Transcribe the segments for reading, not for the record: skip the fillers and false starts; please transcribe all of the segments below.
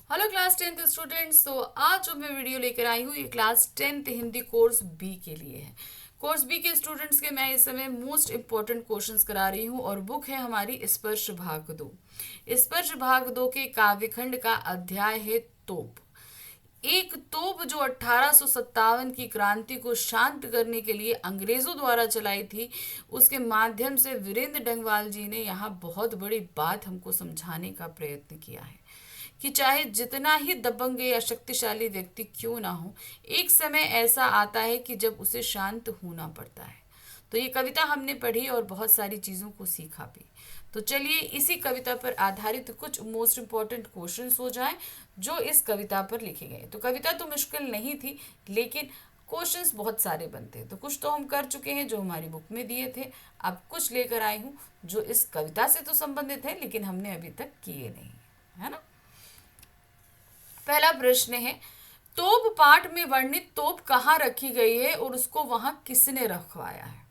Hello class 10th students. तो आज जो मैं वीडियो लेकर आई हूँ ये class 10th Hindi course B के लिए है। कोर्स बी के स्टूडेंट्स के मैं इस समय मोस्ट इम्पोर्टेंट क्वेश्चंस करा रही हूँ और बुक है हमारी स्पर्श भाग 2। स्पर्श भाग 2 के काव्यखंड का अध्याय है तोप। एक तोप जो 1857 की क्रांति को शांत करने के लिए अंग्रेजों द्वारा चलाई थी, उसके माध्यम से वीरेंद्र डंगवाल जी ने यहाँ बहुत बड़ी बात हमको समझाने का प्रयत्न किया है कि चाहे जितना ही दबंग या शक्तिशाली व्यक्ति क्यों ना हो, एक समय ऐसा आता है कि जब उसे शांत होना पड़ता है। तो ये कविता हमने पढ़ी और बहुत सारी चीज़ों को सीखा भी। तो चलिए इसी कविता पर आधारित कुछ मोस्ट इम्पॉर्टेंट क्वेश्चंस हो जाएं जो इस कविता पर लिखे गए। तो कविता तो मुश्किल नहीं थी, लेकिन क्वेश्चंस बहुत सारे बनते हैं। तो कुछ तो हम कर चुके हैं जो हमारी बुक में दिए थे, अब कुछ लेकर आई हूँ जो इस कविता से तो संबंधित है लेकिन हमने अभी तक किए नहीं, है ना। पहला प्रश्न है, तोप पाठ में वर्णित तोप कहाँ रखी गई है और उसको वहां किसने रखवाया है।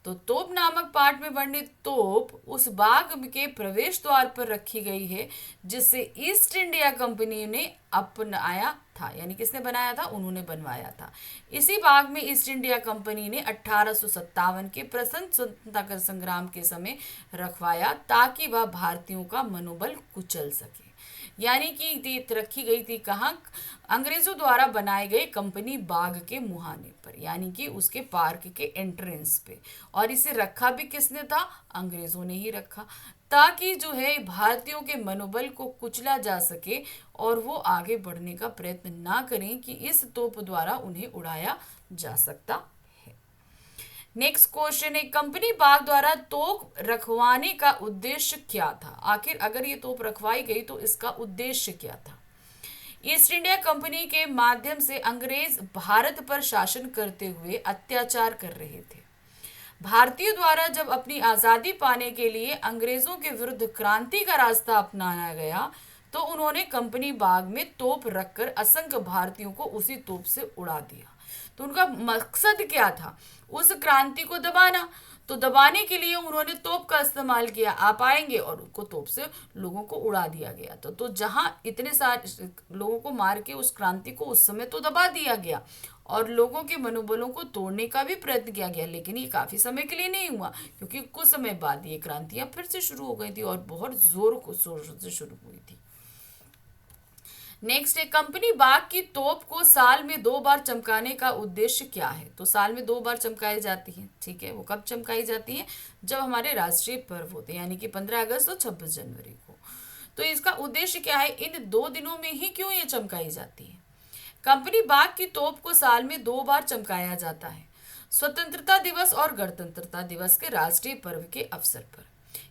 तो तोप नामक पाठ में वर्णित तोप उस बाग के प्रवेश द्वार पर रखी गई है जिसे ईस्ट इंडिया कंपनी ने अपनाया था, यानी किसने बनाया था, उन्होंने बनवाया था। इसी बाग में ईस्ट इंडिया कंपनी ने 1857 के प्रथम स्वतंत्रता संग्राम के समय रखवाया ताकि वह भारतीयों का मनोबल कुचल सके। यानी कि ये रखी गई थी कहाँ, अंग्रेजों द्वारा बनाए गए कंपनी बाग के मुहाने पर, यानी कि उसके पार्क के एंट्रेंस पे। और इसे रखा भी किसने था, अंग्रेजों ने ही रखा, ताकि जो है भारतीयों के मनोबल को कुचला जा सके और वो आगे बढ़ने का प्रयत्न ना करें कि इस तोप द्वारा उन्हें उड़ाया जा सकता। नेक्स्ट क्वेश्चन है, कंपनी बाग द्वारा तोप रखवाने का उद्देश्य क्या था। आखिर अगर ये तोप रखवाई गई तो इसका उद्देश्य क्या था। ईस्ट इंडिया कंपनी के माध्यम से अंग्रेज भारत पर शासन करते हुए अत्याचार कर रहे थे। भारतीयों द्वारा जब अपनी आज़ादी पाने के लिए अंग्रेजों के विरुद्ध क्रांति का रास्ता अपनाया गया तो उन्होंने कंपनी बाग में तोप रखकर असंख्य भारतीयों को उसी तोप से उड़ा दिया। तो उनका मकसद क्या था, उस क्रांति को दबाना। तो दबाने के लिए उन्होंने तोप का इस्तेमाल किया, आप आएंगे और उनको तोप से लोगों को उड़ा दिया गया। तो जहां इतने सारे लोगों को मार के उस क्रांति को उस समय तो दबा दिया गया और लोगों के मनोबलों को तोड़ने का भी प्रयत्न किया गया, लेकिन ये काफी समय के लिए नहीं हुआ क्योंकि कुछ समय बाद ये क्रांतियां फिर से शुरू हो गई थी और बहुत जोर से शुरू हुई थी। नेक्स्ट है, कंपनी बाग की तोप को साल में 2 बार चमकाने का उद्देश्य क्या है। तो साल में 2 बार चमकाई जाती है, ठीक है। वो कब चमकाई जाती है, जब हमारे राष्ट्रीय पर्व होते हैं, यानी कि 15 अगस्त और 26 जनवरी को। तो इसका उद्देश्य क्या है, इन 2 दिनों में ही क्यों ये चमकाई जाती है। कंपनी बाग की तोप को साल में 2 बार चमकाया जाता है, स्वतंत्रता दिवस और गणतंत्रता दिवस के राष्ट्रीय पर्व के अवसर पर।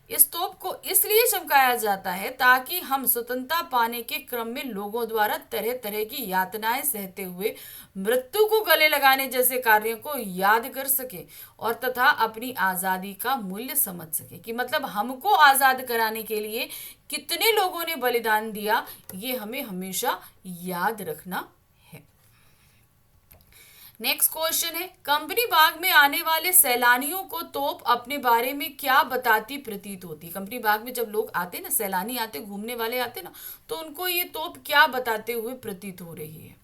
इस तोप को इसलिए चमकाया जाता है ताकि हम स्वतंत्रता पाने के क्रम में लोगों द्वारा तरह तरह की यातनाएं सहते हुए मृत्यु को गले लगाने जैसे कार्यों को याद कर सके और तथा अपनी आजादी का मूल्य समझ सके कि मतलब हमको आजाद कराने के लिए कितने लोगों ने बलिदान दिया, ये हमें हमेशा याद रखना है। नेक्स्ट क्वेश्चन है, कंपनी बाग में आने वाले सैलानियों को तोप अपने बारे में क्या बताती प्रतीत होती। कंपनी बाग में जब लोग आते ना, सैलानी आते, घूमने वाले आते ना, तो उनको ये तोप क्या बताते हुए प्रतीत हो रही है।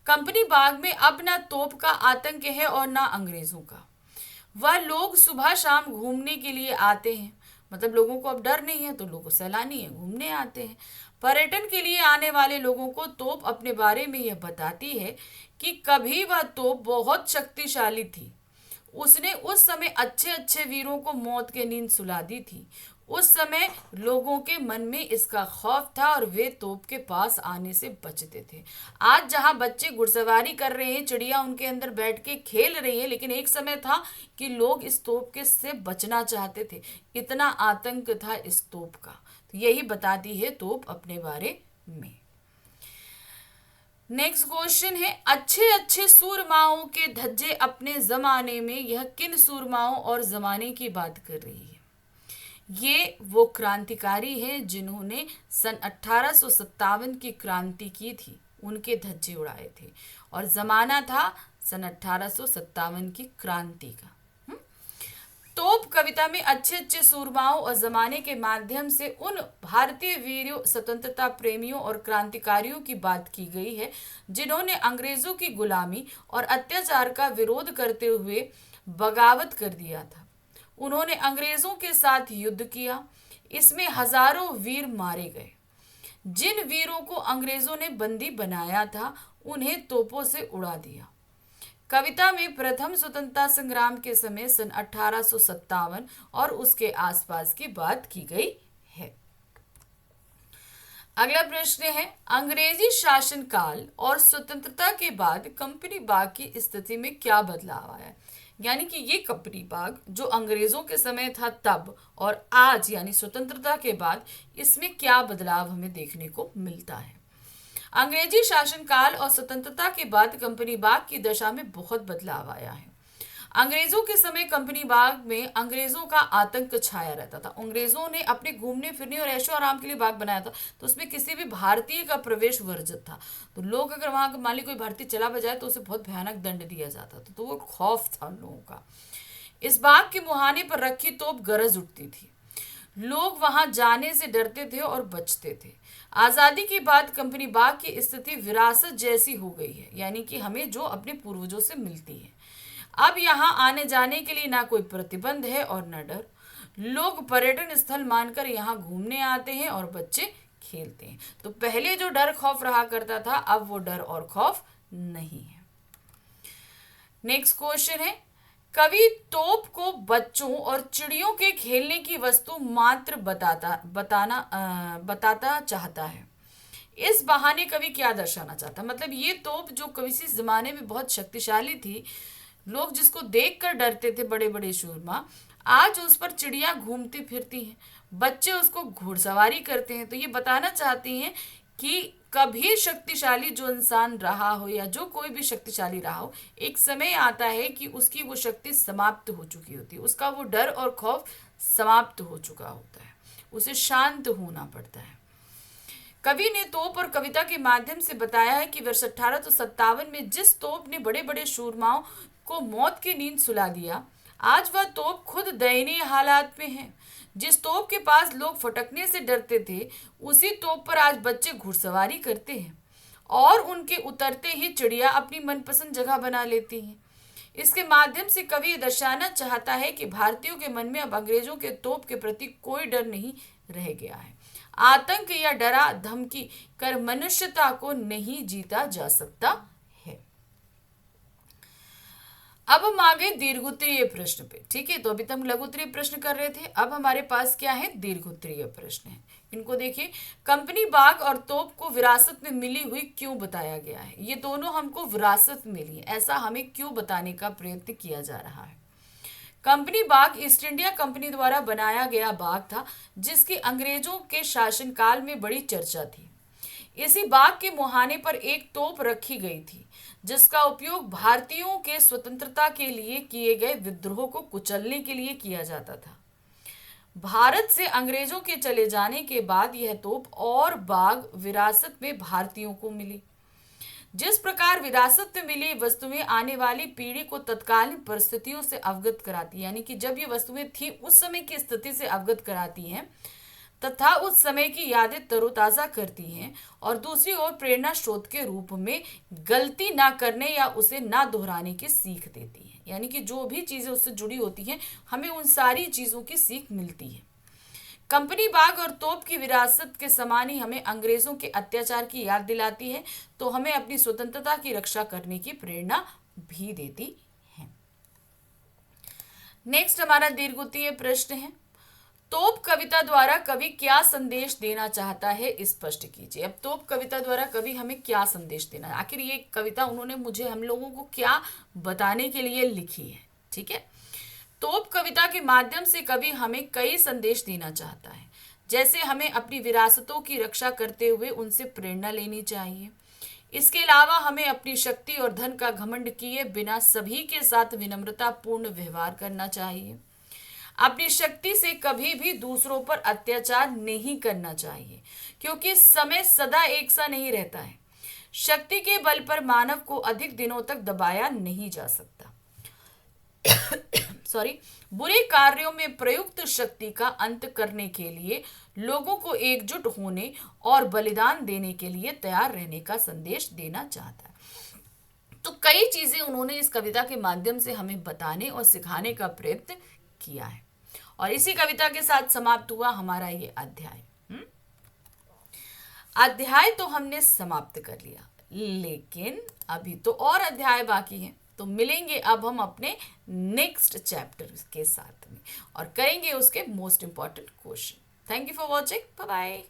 कंपनी बाग में अब ना तोप का आतंक है और ना अंग्रेजों का। वह लोग सुबह शाम घूमने के लिए आते हैं, मतलब लोगों को अब डर नहीं है तो लोग सैलानी है, घूमने आते हैं। पर्यटन के लिए आने वाले लोगों को तोप अपने बारे में यह बताती है कि कभी वह तोप बहुत शक्तिशाली थी, उसने उस समय अच्छे अच्छे वीरों को मौत के नींद सुला दी थी। उस समय लोगों के मन में इसका खौफ था और वे तोप के पास आने से बचते थे। आज जहां बच्चे घुड़सवारी कर रहे हैं, चिड़िया उनके अंदर बैठ के खेल रही है, लेकिन एक समय था कि लोग इस तोप के से बचना चाहते थे, इतना आतंक था इस तोप का। तो यही बताती है तोप अपने बारे में। नेक्स्ट क्वेश्चन है, अच्छे अच्छे सूरमाओं के धज्जे अपने जमाने में, यह किन सूरमाओं और जमाने की बात कर रही है। ये वो क्रांतिकारी हैं जिन्होंने सन 1857 की क्रांति की थी, उनके धज्जे उड़ाए थे और जमाना था सन 1857 की क्रांति का। तोप कविता में अच्छे अच्छे सूरमाओं और जमाने के माध्यम से उन भारतीय वीरों, स्वतंत्रता प्रेमियों और क्रांतिकारियों की बात की गई है जिन्होंने अंग्रेजों की गुलामी और अत्याचार का विरोध करते हुए बगावत कर दिया था। उन्होंने अंग्रेजों के साथ युद्ध किया। इसमें हजारों वीर मारे गए। जिन वीरों को अंग्रेजों ने बंदी बनाया था उन्हें तोपों से उड़ा दिया। कविता में प्रथम स्वतंत्रता संग्राम के समय सन 1857 और उसके आसपास की बात की गई है। अगला प्रश्न है, अंग्रेजी शासन काल और स्वतंत्रता के बाद कंपनी बाग की स्थिति में क्या बदलाव आया? यानी कि ये कंपनी बाग जो अंग्रेजों के समय था तब और आज यानी स्वतंत्रता के बाद इसमें क्या बदलाव हमें देखने को मिलता है। अंग्रेजी शासनकाल और स्वतंत्रता के बाद कंपनी बाग की दशा में बहुत बदलाव आया है। अंग्रेजों के समय कंपनी बाग में अंग्रेजों का आतंक छाया रहता था। अंग्रेजों ने अपने घूमने फिरने और ऐशो आराम के लिए बाग बनाया था, तो उसमें किसी भी भारतीय का प्रवेश वर्जित था। तो लोग अगर वहां मान ली कोई भारतीय चला बजाए तो उसे बहुत भयानक दंड दिया जाता था। तो वो खौफ था उन लोगों का। इस बाग के मुहाने पर रखी तोप गरज उठती थी। लोग वहां जाने से डरते थे और बचते थे। आजादी के बाद कंपनी बाग की स्थिति विरासत जैसी हो गई है, यानी कि हमें जो अपने पूर्वजों से मिलती है। अब यहाँ आने जाने के लिए ना कोई प्रतिबंध है और न डर। लोग पर्यटन स्थल मानकर यहाँ घूमने आते हैं और बच्चे खेलते हैं। तो पहले जो डर खौफ रहा करता था अब वो डर और खौफ नहीं है। नेक्स्ट क्वेश्चन है, कवि तोप को बच्चों और चिड़ियों के खेलने की वस्तु मात्र बताता चाहता है। इस बहाने कवि क्या दर्शाना चाहता? मतलब ये तोप जो कवि इस जमाने में बहुत शक्तिशाली थी, लोग जिसको देखकर डरते थे, बड़े बड़े शूरमा, आज उस पर चिड़िया घूमती फिरती हैं, बच्चे उसको घुड़सवारी करते हैं। तो ये बताना चाहती हैं कि कभी शक्तिशाली जो इंसान रहा हो या जो कोई भी शक्तिशाली रहा हो, एक समय आता है कि उसकी वो शक्ति समाप्त हो चुकी होती है, उसका वो डर और खौफ समाप्त हो चुका होता है, उसे शांत होना पड़ता है। कवि ने तोप और कविता के माध्यम से बताया है कि वर्ष 1857 में जिस तोप ने बड़े बड़े शूरमाओं को मौत की नींद सुला दिया, आज वह तोप खुद दयनीय हालात में है। जिस तोप के पास लोग फटकने से डरते थे, उसी तोप पर आज बच्चे घुड़सवारी करते हैं और उनके उतरते ही चिड़िया अपनी मनपसंद जगह बना लेती हैं। इसके माध्यम से कवि दर्शाना चाहता है कि भारतीयों के मन में अब अंग्रेजों के तोप के प्रति कोई डर नहीं रह गया है। आतंक या डरा धमकी कर मनुष्यता को नहीं जीता जा सकता है। अब हम आ गए दीर्घोत्तरीय प्रश्न पे। ठीक है, तो अभी तक हम लघुत्तरीय प्रश्न कर रहे थे, अब हमारे पास क्या है, दीर्घोत्तरीय प्रश्न है। इनको देखिए, कंपनी बाग और तोप को विरासत में मिली हुई क्यों बताया गया है? ये दोनों हमको विरासत मिली है, ऐसा हमें क्यों बताने का प्रयत्न किया जा रहा है? कंपनी बाग ईस्ट इंडिया कंपनी द्वारा बनाया गया बाग था जिसकी अंग्रेजों के शासनकाल में बड़ी चर्चा थी। इसी बाग के मुहाने पर एक तोप रखी गई थी जिसका उपयोग भारतीयों के स्वतंत्रता के लिए किए गए विद्रोह को कुचलने के लिए किया जाता था। भारत से अंग्रेजों के चले जाने के बाद यह तोप और बाग विरासत में भारतीयों को मिली। जिस प्रकार विरासत में मिली वस्तुएं आने वाली पीढ़ी को तत्कालीन परिस्थितियों से अवगत कराती, यानी कि जब ये वस्तुएं थी उस समय की स्थिति से अवगत कराती हैं तथा उस समय की यादें तरोताजा करती हैं, और दूसरी ओर प्रेरणा स्रोत के रूप में गलती ना करने या उसे ना दोहराने की सीख देती हैं। यानी कि जो भी चीजें उससे जुड़ी होती हैं हमें उन सारी चीजों की सीख मिलती है। कंपनी बाग और तोप की विरासत के समान ही हमें अंग्रेजों के अत्याचार की याद दिलाती है, तो हमें अपनी स्वतंत्रता की रक्षा करने की प्रेरणा भी देती है। नेक्स्ट हमारा दीर्घोत्तरीय प्रश्न है, तोप कविता द्वारा कवि क्या संदेश देना चाहता है, स्पष्ट कीजिए। अब तोप कविता द्वारा कवि हमें क्या संदेश देना है, आखिर ये कविता उन्होंने मुझे हम लोगों को क्या बताने के लिए लिखी है। ठीक है, तोप कविता के माध्यम से कवि हमें कई संदेश देना चाहता है, जैसे हमें अपनी विरासतों की रक्षा करते हुए उनसे प्रेरणा लेनी चाहिए। इसके अलावा हमें अपनी शक्ति और धन का घमंड किए बिना सभी के साथ विनम्रतापूर्ण व्यवहार करना चाहिए। अपनी शक्ति से कभी भी दूसरों पर अत्याचार नहीं करना चाहिए, क्योंकि समय सदा एक सा नहीं रहता है। शक्ति के बल पर मानव को अधिक दिनों तक दबाया नहीं जा सकता। बुरे कार्यों में प्रयुक्त शक्ति का अंत करने के लिए लोगों को एकजुट होने और बलिदान देने के लिए तैयार रहने का संदेश देना चाहता है। तो कई चीजें उन्होंने इस कविता के माध्यम से हमें बताने और सिखाने का प्रयत्न किया है। और इसी कविता के साथ समाप्त हुआ हमारा ये अध्याय। अध्याय तो हमने समाप्त कर लिया, लेकिन अभी तो और अध्याय बाकी हैं। तो मिलेंगे अब हम अपने नेक्स्ट चैप्टर के साथ में और करेंगे उसके most important question. Thank you for watching. Bye bye.